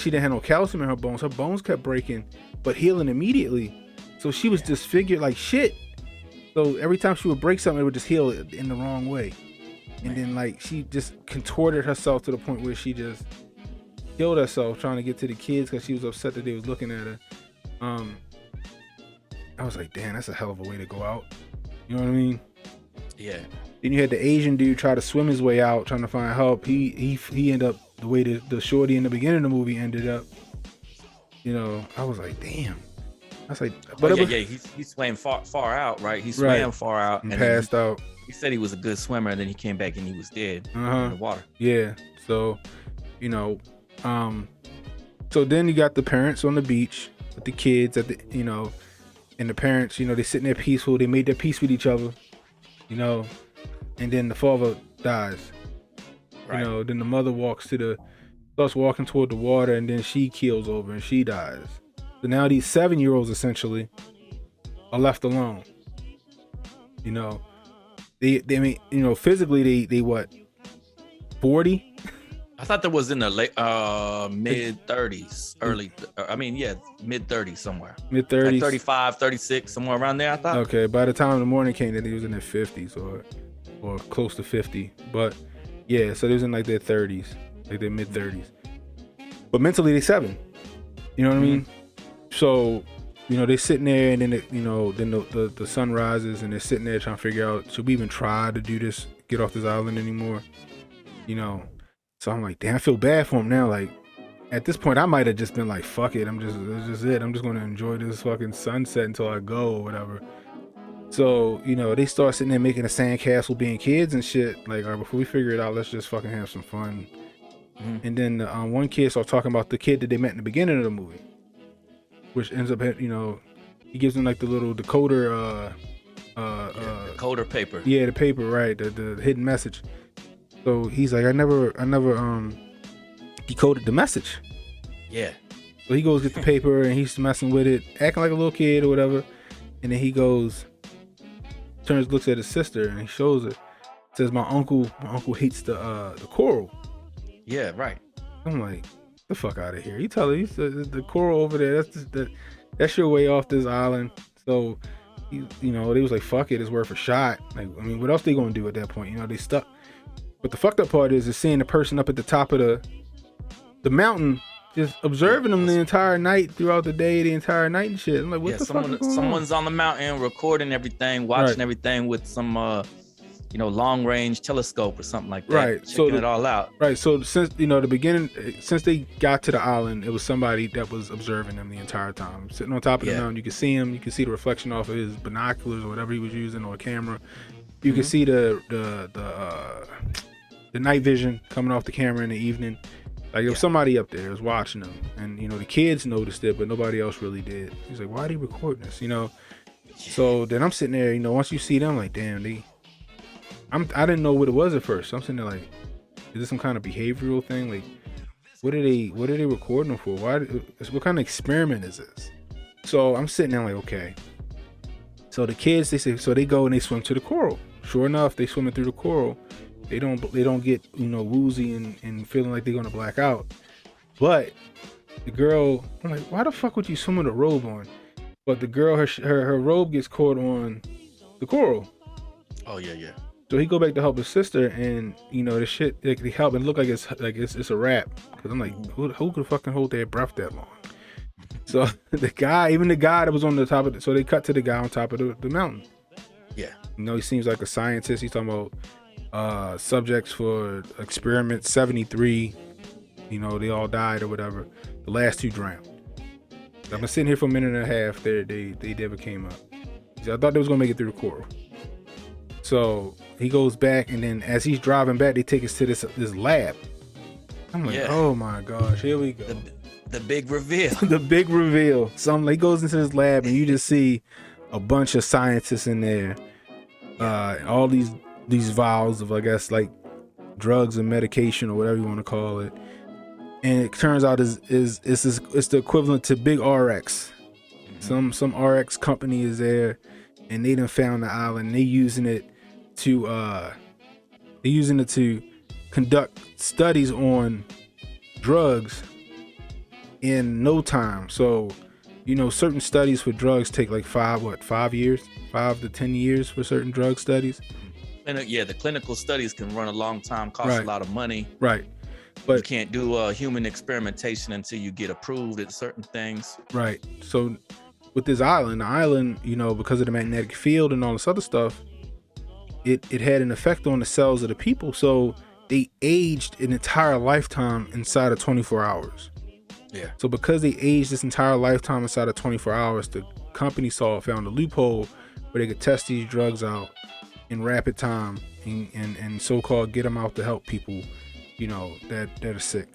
she didn't have no calcium in her bones kept breaking, but healing immediately. So she was disfigured like shit. So every time she would break something, it would just heal in the wrong way. And then like she just contorted herself to the point where she just killed herself trying to get to the kids because she was upset that they was looking at her. I was like, damn, that's a hell of a way to go out. You know what I mean? Yeah. Then you had the Asian dude try to swim his way out, trying to find help. He ended up the way the shorty in the beginning of the movie ended up. You know, I was like, damn. I was like, but he swam far out, right? He swam far out and passed out. He said he was a good swimmer, and then he came back and he was dead in the water. Yeah. So, you know, so then you got the parents on the beach with the kids at the, you know, and the parents, you know, they sitting there peaceful. They made their peace with each other, you know, and then the father dies. Right. You know, then the mother starts walking toward the water, and then she keels over and she dies. So now these 7-year-olds essentially are left alone. You know, they mean, you know, physically they what, 40? I thought that was in the late mid 30s, mid 30s somewhere. Mid 30s, like 35, 36, somewhere around there. I thought. Okay, by the time the morning came, that he was in their 50s or close to 50. But yeah, so they was in like their 30s, like their mid 30s. But mentally they 7. You know what I mean? So, you know, they sitting there, and then the sun rises, and they're sitting there trying to figure out, should we even try to do this, get off this island anymore? You know. So I'm like, damn, I feel bad for him now. Like, at this point, I might have just been like, fuck it. That's just it. I'm just going to enjoy this fucking sunset until I go or whatever. So, you know, they start sitting there making a sandcastle, being kids and shit. Like, all right, before we figure it out, let's just fucking have some fun. And then one kid starts talking about the kid that they met in the beginning of the movie, which ends up, you know, he gives them like the little decoder. Decoder paper. Yeah, the paper, right? The hidden message. So he's like, I never decoded the message. Yeah. So he goes get the paper and he's messing with it, acting like a little kid or whatever. And then he looks at his sister and he shows it. Says my uncle hates the coral. Yeah, right. I'm like, the fuck out of here. You tell her, the coral over there, that's your way off this island. So you know, they was like, fuck it, it's worth a shot. Like, I mean, what else they gonna do at that point? You know, they stuck. But the fucked up part is seeing the person up at the top of the mountain just observing them the entire night, throughout the day, the entire night and shit. I'm like, what the fuck is going someone's on the mountain recording everything, watching everything with some long range telescope or something like that. Right. Checking it all out. Right. So since, you know, the beginning, since they got to the island, it was somebody that was observing them the entire time. Sitting on top of the mountain, you can see him, you can see the reflection off of his binoculars or whatever he was using, or a camera. You can see the night vision coming off the camera in the evening. Like, there was somebody up there was watching them, and you know, the kids noticed it, but nobody else really did. He's like, why are they recording this? You know. So then I'm sitting there, you know, once you see them, like, damn, I didn't know what it was at first. So I'm sitting there like, is this some kind of behavioral thing? Like, what are they recording them for? What kind of experiment is this? So I'm sitting there like, okay. So the kids, they go and they swim to the coral. Sure enough, they swimming through the coral. They don't get, you know, woozy and feeling like they're gonna black out. But the girl, I'm like, why the fuck would you swim with a robe on? But the girl, her robe gets caught on the coral. Oh yeah. So he go back to help his sister, and you know, the shit, they help and look like it's a wrap. Cause I'm like, who could fucking hold their breath that long? So the guy that was on the top of so they cut to the guy on top of the mountain. Yeah. You know, he seems like a scientist. He's talking about subjects for experiment 73. You know, they all died or whatever. The last 2 drowned. I've been sitting here for a minute and a half. They never came up. So I thought they was gonna make it through the coral. So he goes back, and then as he's driving back, they take us to this lab. I'm like, oh my gosh, here we go. The big reveal. The big reveal. So he goes into this lab, and you just see a bunch of scientists in there. All these vials of, I guess, like drugs and medication or whatever you want to call it. And it turns out it's the equivalent to big RX. Some RX company is there, and they done found the island. They using it to conduct studies on drugs in no time. So, you know, certain studies for drugs take like 5 years, 5 to 10 years for certain drug studies. And the clinical studies can run a long time, cost a lot of money. Right. But you can't do human experimentation until you get approved at certain things. Right. So with this island, you know, because of the magnetic field and all this other stuff, it had an effect on the cells of the people. So they aged an entire lifetime inside of 24 hours. Yeah. So because they aged this entire lifetime inside of 24 hours, the company found a loophole where they could test these drugs out in rapid time and so-called get them out to help people, you know, that are sick.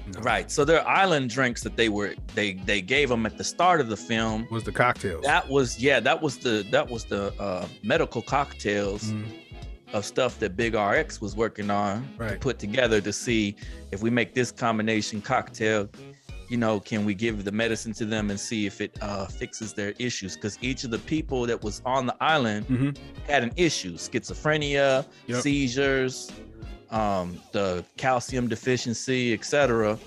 You know? Right. So their island drinks that they gave them at the start of the film was the cocktails. That was the medical cocktails of stuff that Big RX was working on to put together to see if we make this combination cocktail, you know, can we give the medicine to them and see if it fixes their issues? Because each of the people that was on the island had an issue: schizophrenia, seizures, the calcium deficiency, etc.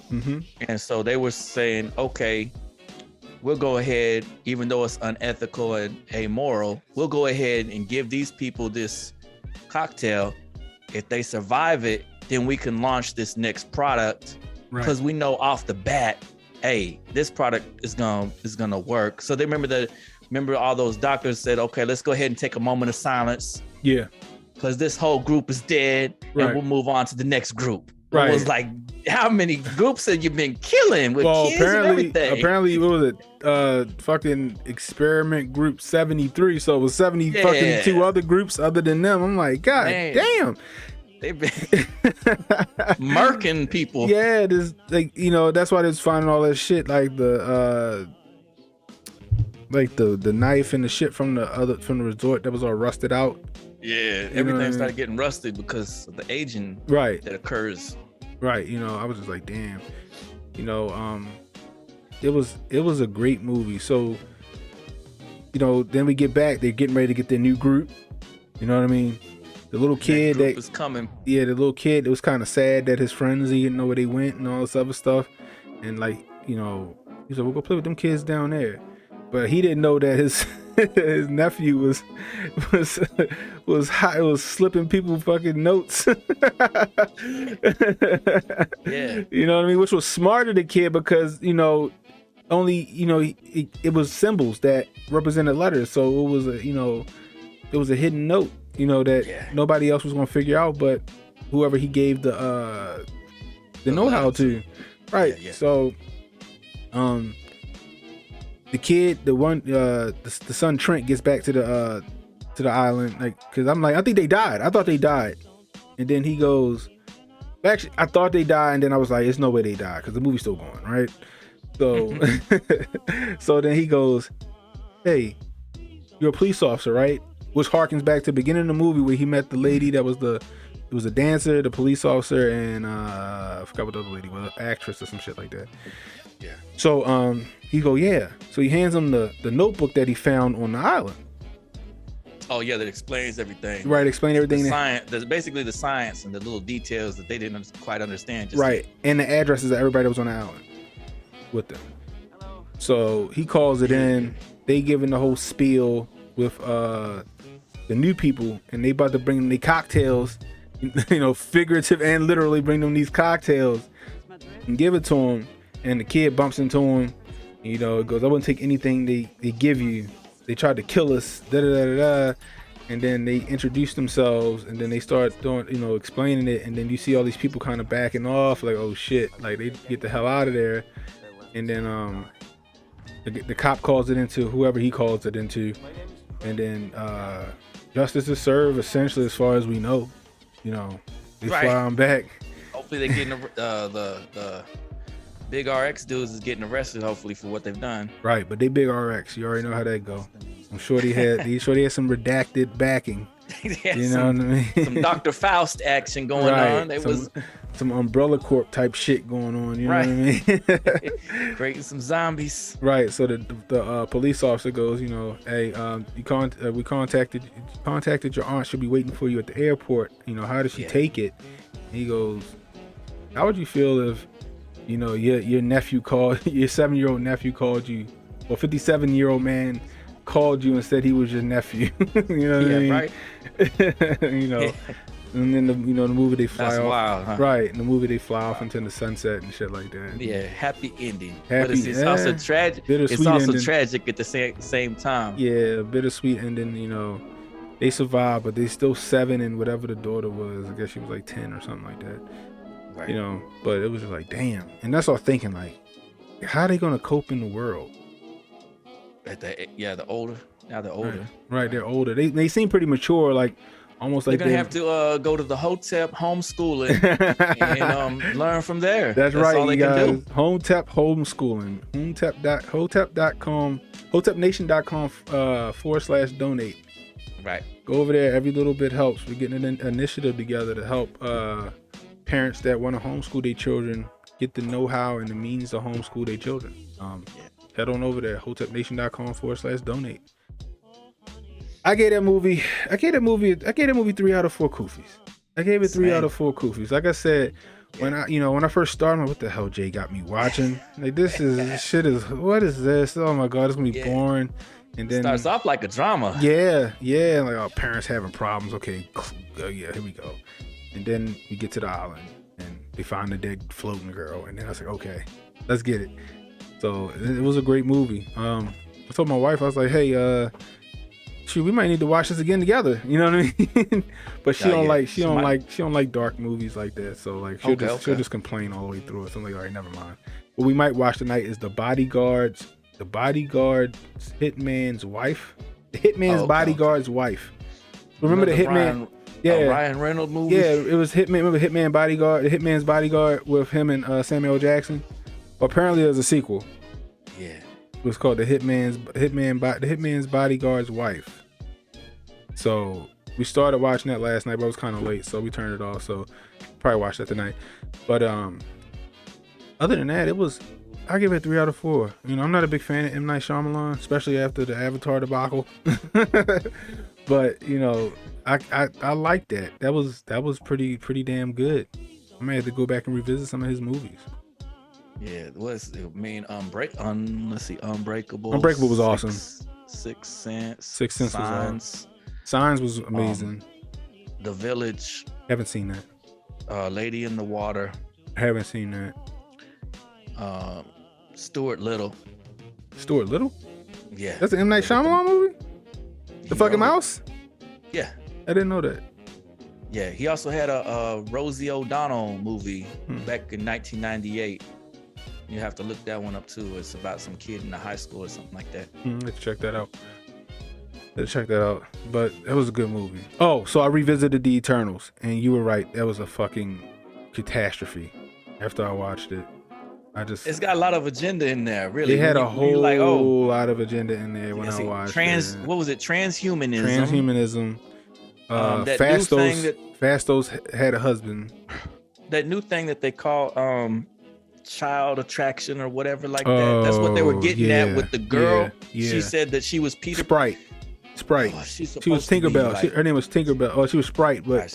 And so they were saying, okay, we'll go ahead, even though it's unethical and amoral, we'll go ahead and give these people this cocktail. If they survive it, then we can launch this next product, because we know off the bat, hey, this product is gonna work. So they remember all those doctors said, okay, let's go ahead and take a moment of silence. Yeah. Because this whole group is dead, and we'll move on to the next group. Right. It was like, how many groups have you been killing with kids and everything? Apparently, it was a fucking experiment group 73, so it was 70 fucking 2 other groups other than them. I'm like, God damn. They've been murking people. Yeah, this, like, you know, that's why they're finding all that shit, like the knife and the shit from the resort that was all rusted out. Yeah, everything started getting rusted because of the aging that occurs. Right, you know, I was just like, damn. You know, it was a great movie. So, you know, then we get back, they're getting ready to get their new group. You know what I mean? The little kid that was coming. Yeah, the little kid, it was kind of sad that his friends, he didn't know where they went and all this other stuff. And like, you know, he said, we'll go play with them kids down there. But he didn't know that his his nephew was slipping people fucking notes. Yeah. You know what I mean? Which was smart of the kid, because, you know, only, you know, it was symbols that represented letters. So it was a hidden note, you know, that nobody else was going to figure out, but whoever he gave the know-how to. Right. Yeah. So, the kid, the son Trent, gets back to the island, like, because I'm like, I think they died. I thought they died, and then he goes, actually, I thought they died, and then I was like, there's no way they died because the movie's still going, right? So, so then he goes, hey, you're a police officer, right? Which harkens back to the beginning of the movie where he met the lady that was it was a dancer, the police officer, and I forgot what the other lady was, actress or some shit like that. Yeah. So he go, yeah. So he hands him the notebook that he found on the island. Oh yeah, that explains everything. Right, explain everything. The science, there's basically the science and the little details that they didn't quite understand. Right, and the addresses of everybody that was on the island with them. So he calls it in. They giving the whole spiel with the new people, and they about to bring them the cocktails, you know, figurative and literally bring them these cocktails and give it to him. And the kid bumps into him, You know, it goes, I wouldn't take anything they give you. They tried to kill us, da da da da da. And then they introduce themselves, and then they start doing, you know, explaining it, and then you see all these people kind of backing off, like, oh shit, like they get the hell out of there. And then the cop calls it into whoever he calls it into, and then justice is served essentially, as far as we know. You know, they fly on back. Hopefully they getting the big RX dudes is getting arrested, hopefully, for what they've done. Right, but they big RX. You already know how that go. I'm sure they had some redacted backing. You know what I mean? Some Dr. Faust action going on. It was some Umbrella Corp type shit going on. You know what I mean? Creating some zombies. Right. So the police officer goes, you know, hey, we contacted your aunt. She'll be waiting for you at the airport. You know, how did she take it? And he goes, how would you feel if, you know, your nephew called, your 7-year-old nephew called you, or 57-year-old man called you and said he was your nephew? You know what I mean? Right. You know, and then the movie they fly off. Wild, huh? Right. In the movie they fly off into the sunset and shit like that. Yeah, happy ending. But it's also tragic. It's also ending. Tragic at the same time. Yeah, a bittersweet ending. You know, they survived, but they still 7 and whatever the daughter was. I guess she was like 10 or something like that. Right. You know, but it was just like, damn. And that's all thinking, like, how are they gonna cope in the world? The older. Now they're older. Right, they're older. They seem pretty mature, like almost like they're gonna have to go to the Hotep homeschooling and learn from there. That's right, all they can do. Hotep homeschooling. Hotep.com, hotepnation.com /donate. Right. Go over there. Every little bit helps. We're getting an initiative together to help parents that want to homeschool their children get the know-how and the means to homeschool their children. Head on over there, hotepnation.com /donate. I gave that movie 3 out of 4 koofies. I gave it 3 out of 4 koofies. Like I said, when I first started, I'm like, what the hell Jay got me watching? Like, what is this? Oh my God, it's gonna be boring. And then starts off like a drama. Yeah. Like, our parents having problems. Okay, yeah, here we go. And then we get to the island and they find the dead floating girl. And then I was like, okay, let's get it. So it was a great movie. I told my wife, I was like, hey, shoot, we might need to watch this again together. You know what I mean? But she don't like dark movies like that. So like she'll just complain all the way through it. So I'm like, all right, never mind. What we might watch tonight is The Bodyguard's hitman's wife. The hitman's bodyguard's wife. Remember the hitman? Ryan Reynolds movie. Yeah, it was Hitman. Remember Hitman Bodyguard? The Hitman's Bodyguard with him and Samuel L. Jackson. Well, apparently there's a sequel. Yeah. It was called The Hitman's Bodyguard's Wife. So we started watching that last night, but it was kind of late, so we turned it off. So probably watch that tonight. But other than that, I give it 3 out of 4. You know, I'm not a big fan of M. Night Shyamalan, especially after the Avatar debacle. But you know, I like that. That was pretty damn good. I may have to go back and revisit some of his movies. Yeah, let's see, Unbreakable. Unbreakable was awesome. Sixth Sense. Was awesome. Signs was amazing. The Village. Haven't seen that. Lady in the Water. Haven't seen that. Stuart Little. Stuart Little? Yeah. That's an M. Night Shyamalan movie? The fucking mouse? Yeah. I didn't know that. Yeah, he also had a Rosie O'Donnell movie back in 1998. You have to look that one up too. It's about some kid in a high school or something like that. Let's check that out. But it was a good movie. Oh, so I revisited The Eternals, and you were right. That was a fucking catastrophe. After I watched it, it's got a lot of agenda in there. Really, it had a whole lot of agenda in there when I watched it. What was it? Transhumanism. Fastos had a husband. That new thing that they call child attraction or whatever like that. That's what they were getting at with the girl. Yeah. She said that she was Peter Sprite. Oh, she was Tinkerbell. Her name was Tinkerbell. Oh, she was Sprite, but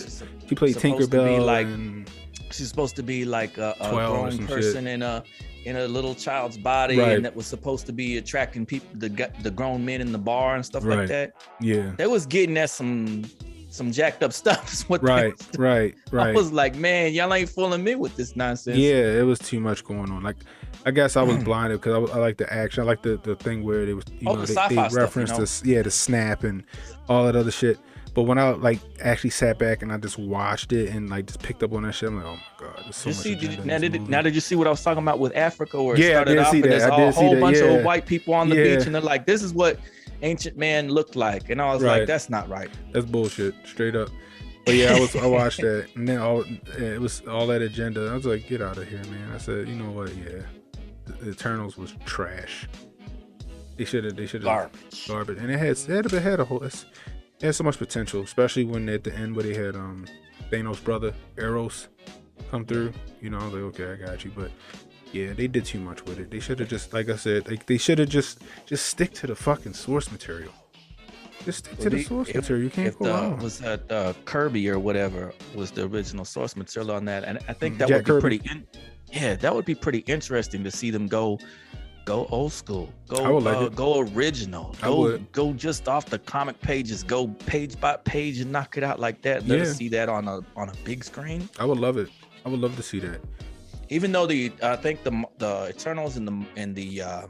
she played Tinkerbell. She's supposed to be like a grown person in a little child's body, and that was supposed to be attracting people, the grown men in the bar and stuff like that. Yeah, they was getting at some some jacked up stuff. Is what right. I was like, man, y'all ain't fooling me with this nonsense. Yeah, it was too much going on. Like, I guess I was blinded because I like the action. I like the thing where they was, they referenced this, the snap and all that other shit. But when I like actually sat back and I just watched it and like just picked up on that shit, I'm like, oh my god, there's so much agenda. Now did you see what I was talking about with Africa? Where it started off and there's a whole bunch of white people on the beach and they're like, this is what ancient man looked like, and I was like, that's not right. That's bullshit, straight up. But yeah, I watched that, and then it was all that agenda. I was like, get out of here, man. I said, you know what? Yeah, the Eternals was trash. They should have garbage, and it had so much potential, especially when at the end where they had Thanos' brother Eros come through. Like, okay, I got you, but yeah, they did too much with it. They should have just, like I said, they should have just stick to the fucking source material. Just stick to the source material. You can't go wrong. Was that Kirby or whatever was the original source material on that? And I think that would be Kirby. That would be pretty interesting to see them go old school, go original, go just off the comic pages, go page by page and knock it out like that. Let us see that on a big screen. I would love it. I would love to see that. Even though I think the Eternals and the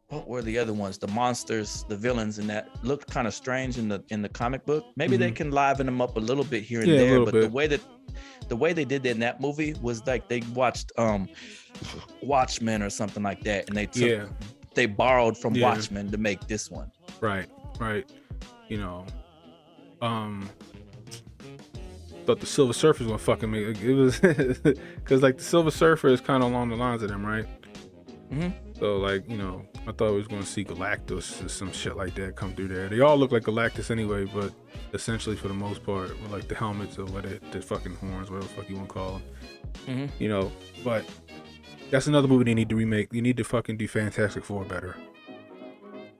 what were the other ones? The monsters, the villains, and that looked kind of strange in the comic book. Maybe they can liven them up a little bit here and there. But the way they did that in that movie was like they watched Watchmen or something like that, and they borrowed from Watchmen to make this one. Right. Thought the Silver Surfer was gonna fucking make it was because like the Silver Surfer is kind of along the lines of them, right? So like, I thought we was gonna see Galactus or some shit like that come through there. They all look like Galactus anyway, but essentially for the most part, with like the helmets or what the fucking horns, whatever the fuck you want to call them. But that's another movie they need to remake. They need to fucking do Fantastic Four better.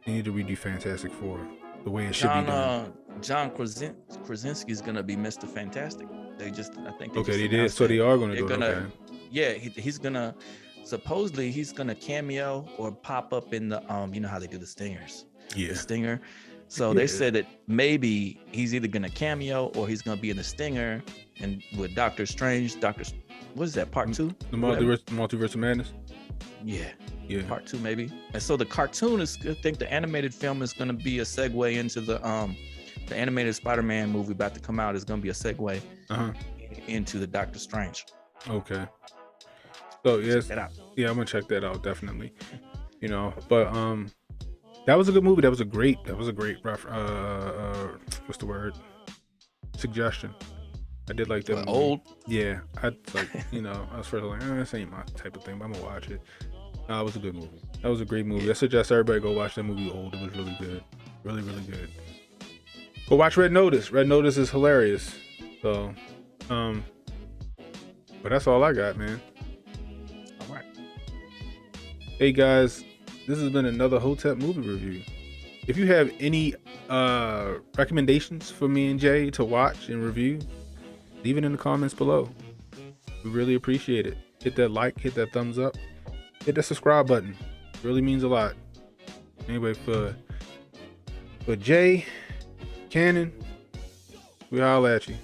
They need to redo Fantastic Four the way it should be done. John Krasinski is gonna be Mr. Fantastic. They did. So they are gonna do it. Okay. Yeah, he's gonna. Supposedly he's gonna cameo or pop up in the you know how they do the stingers. Yeah. The stinger. So they said that maybe he's either gonna cameo or he's gonna be in the stinger and with Doctor Strange. What is that, part 2? The Multiverse of Madness? Yeah. Part 2 maybe. And so the cartoon I think the animated film is gonna be a segue into the animated Spider-Man movie about to come out is gonna be a segue into the Doctor Strange. Okay. So yes, I'm gonna check that out definitely. But that was a good movie. That was a great what's the word? Suggestion. I did like that. Old. Yeah, I like I was first like, this ain't my type of thing, but I'm gonna watch it. It was a good movie. That was a great movie. I suggest everybody go watch that movie. Old. It was really good, really good. Go watch Red Notice. Red Notice is hilarious. So, but that's all I got, man. Hey guys, this has been another Hotep movie review. If you have any recommendations for me and Jay to watch and review, leave it in the comments below. We really appreciate it. Hit that like, hit that thumbs up, hit that subscribe button. It really means a lot. Anyway, for Jay, Cannon, we holla at you.